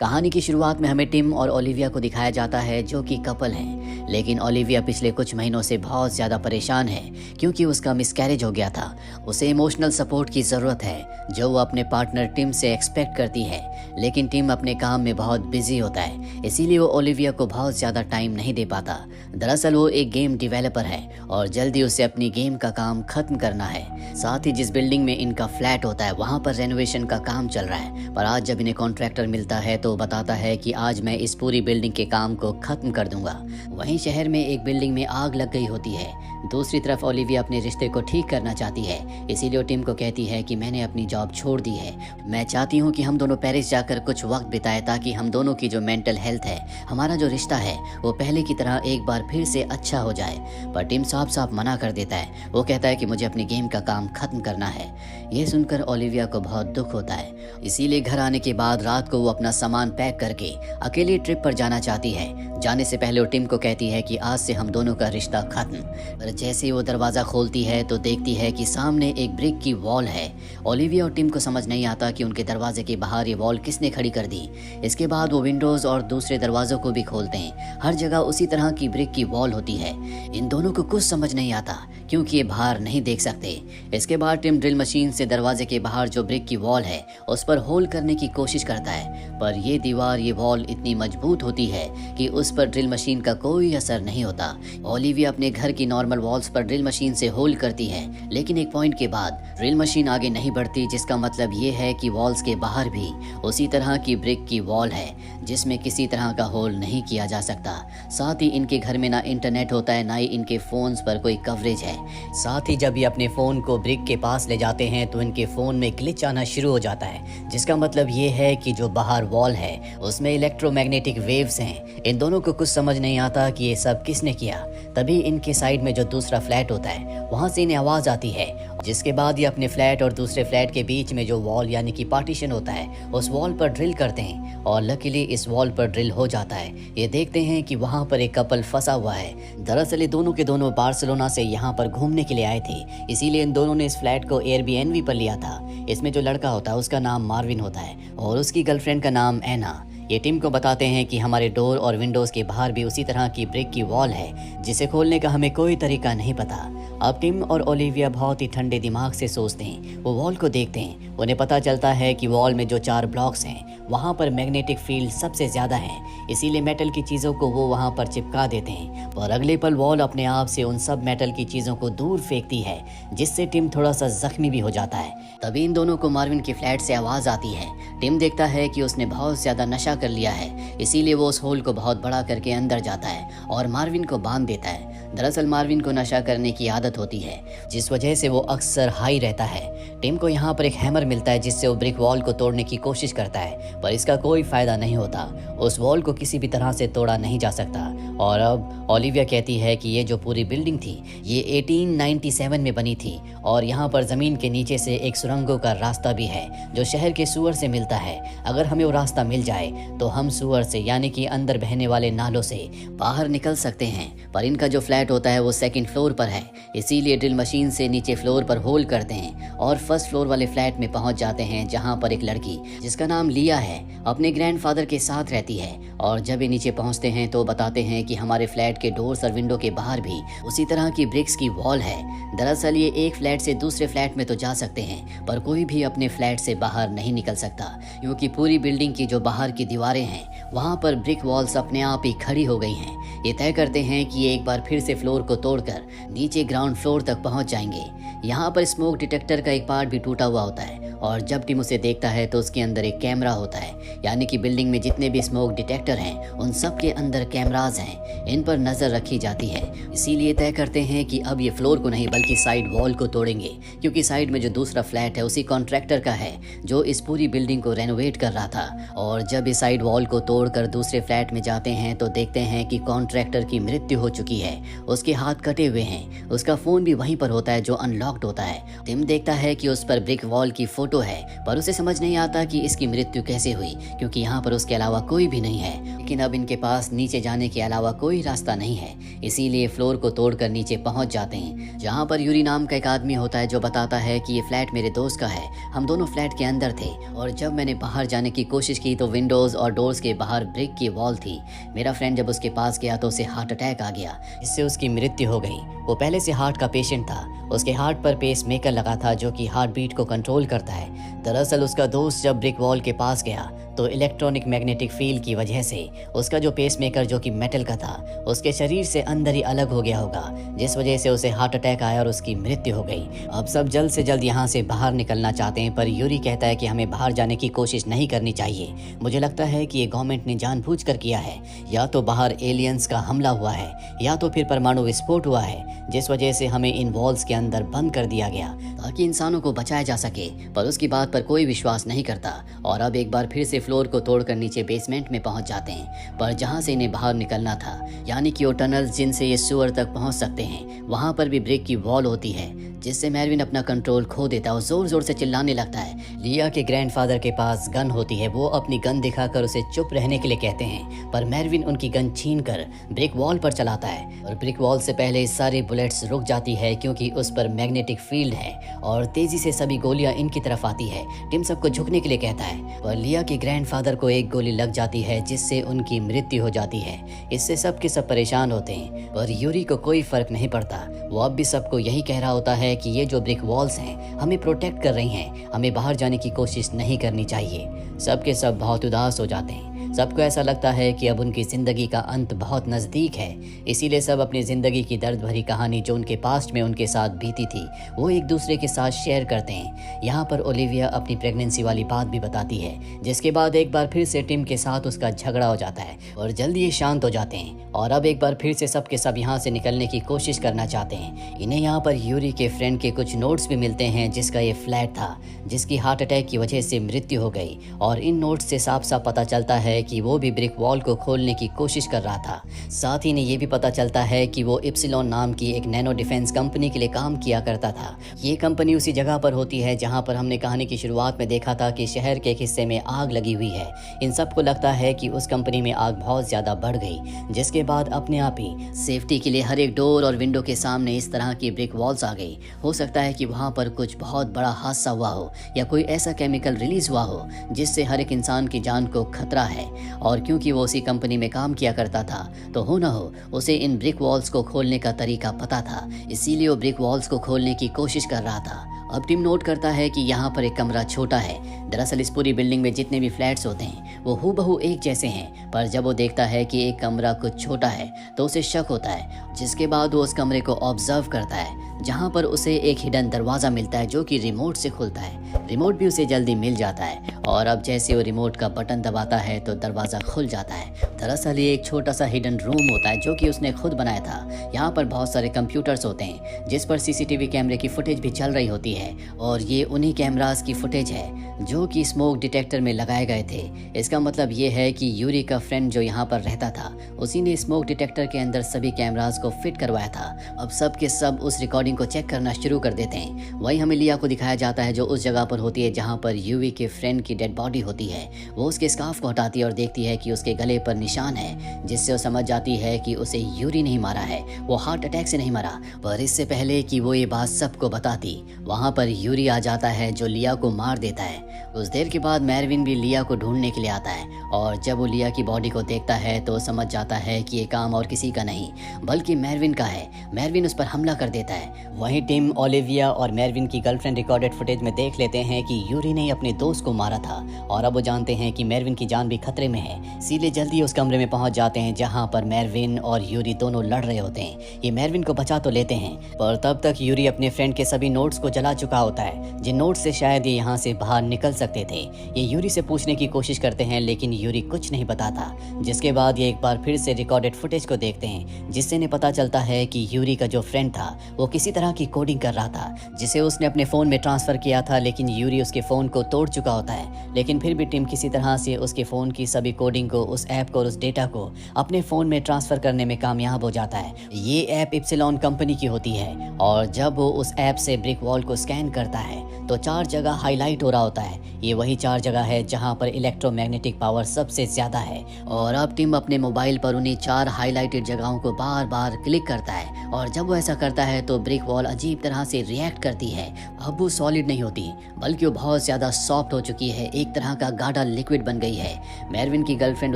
कहानी की शुरुआत में हमें टिम और ओलिविया को दिखाया जाता है जो कि कपल हैं, लेकिन ओलिविया पिछले कुछ महीनों से बहुत ज़्यादा परेशान है क्योंकि उसका मिसकैरेज हो गया था। उसे इमोशनल सपोर्ट की ज़रूरत है जो वो अपने पार्टनर टिम से एक्सपेक्ट करती है, लेकिन टिम अपने काम में बहुत बिजी होता है, इसीलिए वो ओलिविया को बहुत ज़्यादा टाइम नहीं दे पाता। दरअसल वो एक गेम डेवलपर है और जल्दी उसे अपनी गेम का काम खत्म करना है। साथ ही जिस बिल्डिंग में इनका फ्लैट होता है वहाँ पर रेनोवेशन का काम चल रहा है, पर आज जब इन्हें कॉन्ट्रैक्टर मिलता है तो बताता है कि आज मैं इस पूरी बिल्डिंग के काम को खत्म कर दूंगा। वहीं शहर में एक बिल्डिंग में आग लग गई होती है। दूसरी तरफ ओलिविया अपने रिश्ते को ठीक करना चाहती है, इसीलिए वो टिम को कहती है कि मैंने अपनी जॉब छोड़ दी है, मैं चाहती हूँ कि हम दोनों पेरिस जाकर कुछ वक्त बिताएं ताकि हम दोनों की जो मेंटल हेल्थ है, हमारा जो रिश्ता है वो पहले की तरह एक बार फिर से अच्छा हो जाए। पर टिम साफ साफ मना कर देता है। वो कहता है कि मुझे अपनी गेम का काम खत्म करना है। ये सुनकर ओलिविया को बहुत दुख होता है, इसीलिए घर आने के बाद रात को वो अपना सामान पैक करके अकेली ट्रिप पर जाना चाहती है। जाने से पहले वो टिम को कहती है कि आज से हम दोनों का रिश्ता खत्म। पर जैसे ही वो दरवाज़ा खोलती है तो देखती है कि सामने एक ब्रिक की वॉल है। ओलिविया और टिम को समझ नहीं आता कि उनके दरवाजे के बाहर ये वॉल किसने खड़ी कर दी। इसके बाद वो विंडोज़ और दूसरे दरवाज़ों को भी खोलते हैं। हर जगह उसी तरह की ब्रिक की वॉल होती है। इन दोनों को कुछ समझ नहीं आता क्योंकि ये बाहर नहीं देख सकते। इसके बाद टिम ड्रिल मशीन से दरवाजे के बाहर जो ब्रिक की वॉल है उस पर होल करने की कोशिश करता है, पर ये दीवार, ये वॉल इतनी मजबूत होती है कि उस पर ड्रिल मशीन का कोई असर नहीं होता। ओलिविया अपने घर की नॉर्मल वॉल्स पर ड्रिल मशीन से होल करती है, लेकिन एक पॉइंट के बाद ड्रिल मशीन आगे नहीं बढ़ती, जिसका मतलब ये है कि वॉल्स के बाहर भी उसी तरह की ब्रिक की वॉल है जिसमें किसी तरह का होल नहीं किया जा सकता। साथ ही इनके घर में ना इंटरनेट होता है, ना ही इनके फोन्स पर कोई कवरेज है। साथ ही जब ये अपने फ़ोन को ब्रिक के पास ले जाते हैं तो इनके फ़ोन में ग्लिच आना शुरू हो जाता है, जिसका मतलब ये है कि जो बाहर वॉल है उसमें इलेक्ट्रोमैग्नेटिक वेव्स हैं। इन दोनों को कुछ समझ नहीं आता कि ये सब किसने किया। तभी इनके साइड में जो दूसरा फ्लैट होता है वहाँ से इन्हें आवाज़ आती है, जिसके बाद ये अपने फ्लैट और दूसरे फ्लैट के बीच में जो वॉल यानी कि पार्टीशन होता है उस वॉल पर ड्रिल करते हैं और लकीली इस वॉल पर ड्रिल हो जाता है। ये देखते हैं कि वहाँ पर एक कपल फंसा हुआ है। दरअसल ये दोनों के दोनों बार्सिलोना से यहाँ पर घूमने के लिए आए थे, इसीलिए इन दोनों ने इस फ्लैट को एयरबीएनबी पर लिया था। इसमें जो लड़का होता है उसका नाम मार्विन होता है और उसकी गर्लफ्रेंड का नाम एना। ये टिम को बताते हैं कि हमारे डोर और विंडोज़ के बाहर भी उसी तरह की ब्रिक की वॉल है जिसे खोलने का हमें कोई तरीका नहीं पता। अब टिम और ओलिविया बहुत ही ठंडे दिमाग से सोचते हैं। वो वॉल को देखते हैं। उन्हें पता चलता है कि वॉल में जो 4 ब्लॉक्स हैं वहाँ पर मैग्नेटिक फील्ड सबसे ज़्यादा है, इसीलिए मेटल की चीज़ों को वो वहाँ पर चिपका देते हैं। और अगले पल वॉल अपने आप से उन सब मेटल की चीज़ों को दूर फेंकती है, जिससे टिम थोड़ा सा जख्मी भी हो जाता है। तभी इन दोनों को मार्विन के फ्लैट से आवाज़ आती है। टिम देखता है कि उसने बहुत ज़्यादा नशा कर लिया है, इसीलिए वो उस होल को बहुत बड़ा करके अंदर जाता है और मार्विन को बांध देता है। दरअसल मार्विन को नशा करने की आदत होती है, जिस वजह से वो अक्सर हाई रहता है। टिम को यहाँ पर एक हैमर मिलता है जिससे वो ब्रिक वॉल को तोड़ने की कोशिश करता है, पर इसका कोई फायदा नहीं होता। उस वॉल को किसी भी तरह से तोड़ा नहीं जा सकता। और अब ओलिविया कहती है कि ये जो पूरी बिल्डिंग थी ये 1897 में बनी थी और यहाँ पर ज़मीन के नीचे से एक सुरंगों का रास्ता भी है जो शहर के सुअर से मिलता है। अगर हमें वो रास्ता मिल जाए तो हम सुअर से यानी कि अंदर बहने वाले नालों से बाहर निकल सकते हैं। पर इनका जो फ्लैट होता है वो 2nd फ्लोर पर है, इसीलिए ड्रिल मशीन से नीचे फ्लोर पर होल करते हैं और 1st फ्लोर वाले फ्लैट में पहुंच जाते हैं, जहां पर एक लड़की जिसका नाम लिया है अपने ग्रैंडफादर के साथ रहती है। और जब ये नीचे पहुंचते हैं तो बताते हैं कि हमारे फ्लैट के डोर्स और विंडो के बाहर भी उसी तरह की ब्रिक्स की वॉल है। दरअसल ये एक फ्लैट से दूसरे फ्लैट में तो जा सकते हैं, पर कोई भी अपने फ्लैट से बाहर नहीं निकल सकता, क्योंकि पूरी बिल्डिंग की जो बाहर की दीवारें हैं वहाँ पर ब्रिक वॉल्स अपने आप ही खड़ी हो गई हैं। ये तय करते हैं कि ये एक बार फिर से फ्लोर को तोड़कर नीचे ग्राउंड फ्लोर तक पहुंच जाएंगे। यहाँ पर स्मोक डिटेक्टर का एक पार्ट भी टूटा हुआ होता है और जब टिम उसे देखता है तो उसके अंदर एक कैमरा होता है, यानी कि बिल्डिंग में जितने भी स्मोक डिटेक्टर हैं उन सब के अंदर कैमराज हैं, इन पर नज़र रखी जाती है। इसीलिए तय करते हैं कि अब ये फ्लोर को नहीं बल्कि साइड वॉल को तोड़ेंगे, क्योंकि साइड में जो दूसरा फ्लैट है उसी कॉन्ट्रैक्टर का है जो इस पूरी बिल्डिंग को रेनोवेट कर रहा था। और जब इस साइड वॉल को तोड़कर दूसरे फ्लैट में जाते हैं तो देखते हैं कि कॉन्ट्रैक्टर की मृत्यु हो चुकी है, उसके हाथ कटे हुए हैं, उसका फ़ोन भी वहीं पर होता है जो अनलॉक्ड होता है। टिम देखता है कि उस पर ब्रिक वॉल की फोटो है, पर उसे समझ नहीं आता कि इसकी मृत्यु कैसे हुई, क्योंकि यहाँ पर उसके अलावा कोई भी नहीं है। लेकिन अब इनके पास नीचे जाने के अलावा कोई रास्ता नहीं है, इसीलिए फ्लोर को तोड़कर नीचे पहुंच जाते हैं, जहाँ पर यूरी नाम का एक आदमी होता है जो बताता है कि ये फ्लैट मेरे दोस्त का है, हम दोनों फ्लैट के अंदर थे और जब मैंने बाहर जाने की कोशिश की तो विंडोज़ और डोर्स के बाहर ब्रिक की वॉल थी। मेरा फ्रेंड जब उसके पास गया तो उसे हार्ट अटैक आ गया, इससे उसकी मृत्यु हो गई। वो पहले से हार्ट का पेशेंट था। उसके हार्ट पर पेस मेकर लगा था जो कि हार्ट बीट को कंट्रोल करता है। दरअसल उसका दोस्त जब ब्रिक वॉल के पास गया तो इलेक्ट्रॉनिक मैग्नेटिक फील्ड की वजह से उसका जो पेस मेकर जो कि मेटल का था उसके शरीर से अंदर ही अलग हो गया होगा, जिस वजह से उसे हार्ट अटैक आया और उसकी मृत्यु हो गई। अब सब जल्द से जल्द यहाँ से बाहर निकलना चाहते हैं, पर यूरी कहता है कि हमें बाहर जाने की कोशिश नहीं करनी चाहिए। मुझे लगता है कि ये गवर्नमेंट ने जानबूझकर किया है, या तो बाहर एलियंस का हमला हुआ है या तो फिर परमाणु विस्फोट हुआ है, जिस वजह से हमें इन वॉल्स के अंदर बंद कर दिया गया ताकि इंसानों को बचाया जा सके। पर उसकी बात पर कोई विश्वास नहीं करता और अब एक बार फिर से फ्लोर को तोड़कर नीचे बेसमेंट में पहुंच जाते हैं। पर जहां से इन्हें बाहर निकलना था, यानी कि वो टनल्स जिनसे ये सुअर तक पहुंच सकते हैं, वहां पर भी ब्रेक की वॉल होती है, जिससे मैरविन अपना कंट्रोल खो देता है और जोर जोर से चिल्लाने लगता है। लिया के ग्रैंडफादर के पास गन होती है, वो अपनी गन दिखाकर उसे चुप रहने के लिए कहते हैं, पर मैरविन उनकी गन छीनकर ब्रिक वॉल पर चलाता है और ब्रिक वॉल से पहले सारी बुलेट्स रुक जाती है क्योंकि उस पर मैग्नेटिक फील्ड है और तेजी से सभी गोलियां इनकी तरफ आती है। टिम सबको झुकने के लिए कहता है और लिया के ग्रैंडफादर को एक गोली लग जाती है जिससे उनकी मृत्यु हो जाती है। इससे सब के सब परेशान होते हैं और यूरी को कोई फर्क नहीं पड़ता। वो अब भी सबको यही कह रहा होता है कि ये जो ब्रिक वॉल्स हैं हमें प्रोटेक्ट कर रही हैं, हमें बाहर जाने की कोशिश नहीं करनी चाहिए। सब के सब बहुत उदास हो जाते हैं। सबको ऐसा लगता है कि अब उनकी जिंदगी का अंत बहुत नजदीक है, इसीलिए सब अपनी जिंदगी की दर्द भरी कहानी जो उनके पास्ट में उनके साथ बीती थी वो एक दूसरे के साथ शेयर करते हैं। यहाँ पर ओलिविया अपनी प्रेगनेंसी वाली बात भी बताती है, जिसके बाद एक बार फिर से टिम के साथ उसका झगड़ा हो जाता है और जल्दी ये शांत हो जाते हैं और अब एक बार फिर से सब के सब यहाँ से निकलने की कोशिश करना चाहते हैं। इन्हें यहाँ पर यूरी के फ्रेंड के कुछ नोट्स भी मिलते हैं जिसका ये फ्लैट था जिसकी हार्ट अटैक की वजह से मृत्यु हो गई और इन नोट्स से साफ साफ पता चलता है कि वो भी ब्रिक वॉल को खोलने की कोशिश कर रहा था। साथ ही इन्हें ये भी पता चलता है कि वो इप्सिलॉन नाम की एक नैनो डिफेंस कंपनी के लिए काम किया करता था। ये कंपनी उसी जगह पर होती है जहाँ पर हमने कहानी की शुरुआत में देखा था कि शहर के एक हिस्से में आग लगी हुई है। इन सबको लगता है कि उस कंपनी में आग बहुत ज्यादा बढ़ गई, जिसके बाद अपने आप ही सेफ्टी के लिए हर एक डोर और विंडो के सामने इस तरह की ब्रिक वॉल्स आ गई। हो सकता है कि वहाँ पर कुछ बहुत बड़ा हादसा हुआ हो या कोई ऐसा केमिकल रिलीज हुआ हो जिससे हर एक इंसान की जान को खतरा है, और क्योंकि वो उसी कंपनी में काम किया करता था तो हो ना हो उसे इन ब्रिक वॉल्स को खोलने का तरीका पता था, इसीलिए वो ब्रिक वॉल्स को खोलने की कोशिश कर रहा था। अब टिम नोट करता है कि यहाँ पर एक कमरा छोटा है। दरअसल इस पूरी बिल्डिंग में जितने भी फ्लैट्स होते हैं वो हूबहू एक जैसे हैं, पर जब वो देखता है कि एक कमरा कुछ छोटा है तो उसे शक होता है, जिसके बाद वो उस कमरे को ऑब्जर्व करता है जहाँ पर उसे एक हिडन दरवाज़ा मिलता है जो कि रिमोट से खुलता है। रिमोट भी उसे जल्दी मिल जाता है और अब जैसे वो रिमोट का बटन दबाता है तो दरवाज़ा खुल जाता है। दरअसल ये एक छोटा सा हिडन रूम होता है जो कि उसने खुद बनाया था। यहाँ पर बहुत सारे कंप्यूटर्स होते हैं जिस पर सीसीटीवी कैमरे की फुटेज भी चल रही होती है और ये उन्हीं कैमरास की फुटेज है जो कि स्मोक डिटेक्टर में लगाए गए थे। इसका मतलब ये है कि यूरी का फ्रेंड जो यहाँ पर रहता था उसी ने स्मोक डिटेक्टर के अंदर सभी कैमरास को फिट करवाया था। अब सब के सब उस रिकॉर्डिंग को चेक करना शुरू कर देते हैं। वही हमें लिया को दिखाया जाता है जो उस जगह पर होती है जहाँ पर यूवी के फ्रेंड की डेड बॉडी होती है। वो उसके स्कार्फ को हटाती है और देखती है कि उसके गले पर निशान है, जिससे वो समझ जाती है कि उसे यूरी नहीं मारा है, वो हार्ट अटैक से नहीं मरा। पर इससे पहले कि वो ये बात सबको बताती वहाँ पर यूरी आ जाता है जो लिया को मार देता है। कुछ देर के बाद मैरविन भी लिया को ढूंढने के लिए आता है और जब वो लिया की बॉडी को देखता है तो समझ जाता है कि ये काम और किसी का नहीं बल्कि मैरविन का है। मैरविन उस पर हमला कर देता है। वहीं टिम, ओलिविया और मैरविन की गर्लफ्रेंड रिकॉर्डेड फुटेज में देख लेते हैं कि यूरी ने अपने दोस्त को मारा था और अब वो जानते हैं कि मैरविन की जान भी खतरे में है, इसीलिए जल्दी उस कमरे में पहुंच जाते हैं जहां पर मैरविन और यूरी दोनों लड़ रहे होते हैं। ये मैरविन को बचा तो लेते हैं पर तब तक यूरी अपने फ्रेंड के सभी नोट्स को जला चुका होता है, जिन नोट्स से शायद ये यहाँ से बाहर निकल सकते थे। ये यूरी से पूछने की कोशिश करते हैं लेकिन यूरी कुछ नहीं बताता, जिसके बाद ये एक बार फिर से रिकॉर्डेड फुटेज को देखते हैं जिससे इन्हें पता चलता है कि यूरी का जो फ्रेंड था वो किसी तरह की कोडिंग कर रहा था जिसे उसने अपने फ़ोन में ट्रांसफ़र किया था, लेकिन यूरी उसके फ़ोन को तोड़ चुका होता है। लेकिन फिर भी टिम किसी तरह से उसके फ़ोन की सभी कोडिंग को, उस ऐप को और उस डेटा को अपने फ़ोन में ट्रांसफ़र करने में कामयाब हो जाता है। ये ऐप इप्सिलॉन कंपनी की होती है और जब वो उस ऐप से ब्रिक वॉल को स्कैन करता है तो 4 जगह हाईलाइट हो रहा होता है। ये वही 4 जगह है जहाँ पर इलेक्ट्रोमैग्नेटिक पावर सबसे ज़्यादा है और अब टिम अपने मोबाइल पर उन्हीं 4 हाईलाइटेड जगहों को बार बार क्लिक करता है और जब वो ऐसा करता है तो ब्रिक वॉल अजीब तरह से रिएक्ट करती है। अब वो सॉलिड नहीं होती बल्कि वो बहुत ज़्यादा सॉफ्ट हो चुकी है, एक तरह का गाढ़ा लिक्विड बन गई है। मेरविन की गर्लफ्रेंड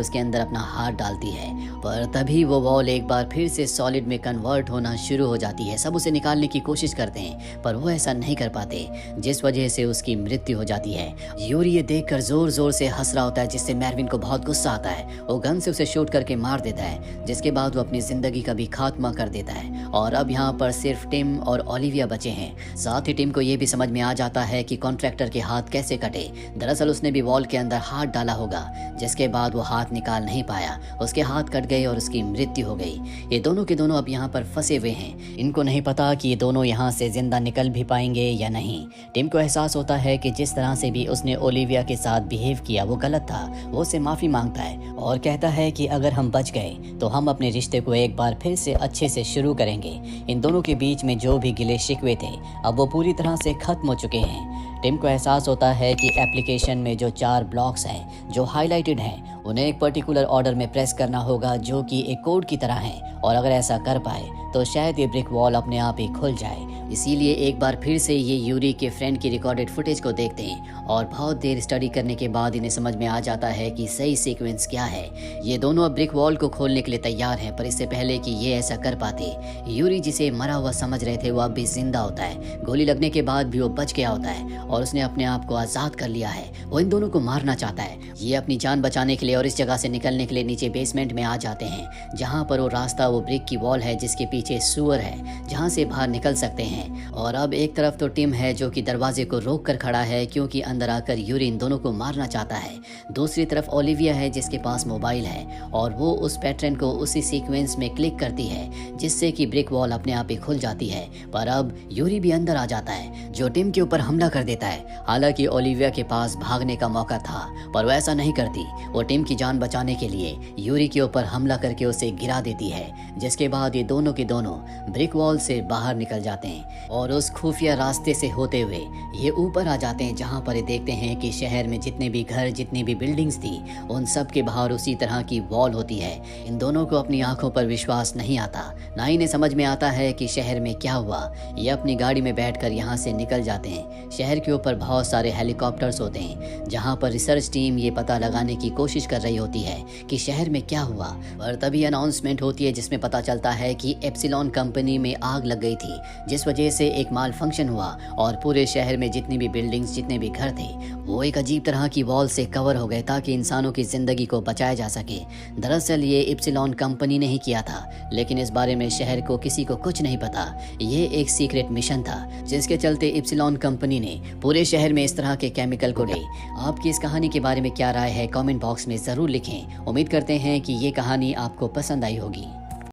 उसके अंदर अपना हाथ डालती है, पर तभी वो वॉल एक बार फिर से सॉलिड में कन्वर्ट होना शुरू हो जाती है। सब उसे निकालने की कोशिश करते हैं पर वो ऐसा नहीं कर पाते, जिस वजह से उसकी मृत्यु हो जाती है। यूरी ये देखकर जोर जोर से हंस रहा होता है, जिससे मेरविन को बहुत गुस्सा आता है। वो गन से उसे शूट करके मार देता है, जिसके बाद वो अपनी जिंदगी का भी खात्मा कर देता है। और अब यहाँ पर सिर्फ टिम और ओलिविया बचे हैं। साथ ही टिम को ये भी समझ में आ जाता है कि कॉन्ट्रैक्टर के हाथ कैसे कटे। दरअसल उसने भी वॉल के अंदर हाथ डाला होगा, जिसके बाद वो हाथ निकाल नहीं पाया, उसके हाथ कट गए और उसकी मृत्यु हो गई। ये दोनों के दोनों अब यहाँ पर फंसे हुए हैं। इनको नहीं पता कि ये दोनों यहाँ से जिंदा निकल भी पाएंगे या नहीं। टिम को एहसास होता है कि जिस तरह से भी उसने ओलिविया के साथ बिहेव किया वो गलत था। वो उससे माफी मांगता है और कहता है कि अगर हम बच गए तो हम अपने रिश्ते को एक बार फिर से अच्छे से शुरू करेंगे। इन दोनों के बीच में जो भी गिले शिकवे थे अब वो पूरी तरह से खत्म हो चुके हैं। टिम को एहसास होता है कि एप्लीकेशन में जो 4 ब्लॉक्स हैं जो हाईलाइटेड हैं उन्हें एक पर्टिकुलर ऑर्डर में प्रेस करना होगा, जो कि एक कोड की तरह है। और अगर ऐसा कर पाए तो शायद ये ब्रिक वॉल अपने आप ही खुल जाए। इसीलिए एक बार फिर से ये यूरी के फ्रेंड की रिकॉर्डेड फुटेज को देखते हैं और बहुत देर स्टडी करने के बाद इन्हें समझ में आ जाता है कि सही सीक्वेंस क्या है। ये दोनों अब ब्रिक वॉल को खोलने के लिए तैयार हैं, पर इससे पहले कि ये ऐसा कर पाते, यूरी जिसे मरा हुआ समझ रहे थे वो अब भी जिंदा होता है। गोली लगने के बाद भी वो बच गया होता है और उसने अपने आप को आज़ाद कर लिया है। वो इन दोनों को मारना चाहता है। ये अपनी जान बचाने के लिए और इस जगह से निकलने के लिए नीचे बेसमेंट में आ जाते हैं, जहाँ पर वो रास्ता वो ब्रिक की वॉल है जिसके पीछे सुअर है, जहाँ से बाहर निकल सकते हैं। और अब एक तरफ तो टिम है जो कि दरवाजे को रोक कर खड़ा है, क्योंकि अंदर आकर यूरी इन दोनों को मारना चाहता है। दूसरी तरफ ओलिविया है जिसके पास मोबाइल है और वो उस पैटर्न को उसी सीक्वेंस में क्लिक करती है, जिससे कि ब्रिक वॉल अपने आप ही खुल जाती है। पर अब यूरी भी अंदर आ जाता है, जो टिम के ऊपर हमला कर देता है। हालांकि ओलिविया के पास भागने का मौका था, पर वो ऐसा नहीं करती। वो टिम की जान बचाने के लिए यूरी के ऊपर हमला करके उसे गिरा देती है, जिसके बाद ये दोनों के दोनों ब्रिक वॉल से बाहर निकल जाते हैं और उस खुफिया रास्ते से होते हुए ये ऊपर आ जाते हैं, जहाँ पर ये देखते हैं कि शहर में जितने भी घर, जितनी भी बिल्डिंग्स थी, उन सब के बाहर उसी तरह की वॉल होती है। इन दोनों को अपनी आंखों पर विश्वास नहीं आता, ना इन्हें समझ में आता है कि शहर में क्या हुआ। ये अपनी गाड़ी में बैठकर यहाँ से निकल जाते हैं। शहर के ऊपर बहुत सारे हेलीकॉप्टर्स होते हैं, जहाँ पर रिसर्च टीम ये पता लगाने की कोशिश कर रही होती है कि शहर में क्या हुआ। पर तभी अनाउंसमेंट होती है जिसमें पता चलता है कि एप्सिलॉन कंपनी में आग लग गई थी, जिस वजह से एक माल फंक्शन हुआ और पूरे शहर में जितनी भी बिल्डिंग्स, जितने भी घर थे, वो एक अजीब तरह की वॉल से कवर हो गए ताकि इंसानों की जिंदगी को बचाया जा सके। दरअसल ये एप्सिलॉन कंपनी ने ही किया था, लेकिन इस बारे में शहर को किसी को कुछ नहीं पता। ये एक सीक्रेट मिशन था जिसके चलते एप्सिलॉन कंपनी ने पूरे शहर में इस तरह के केमिकल को डे। आपकी इस कहानी के बारे में क्या राय है, कमेंट बॉक्स में जरूर लिखें। उम्मीद करते हैं कि ये कहानी आपको पसंद आई होगी।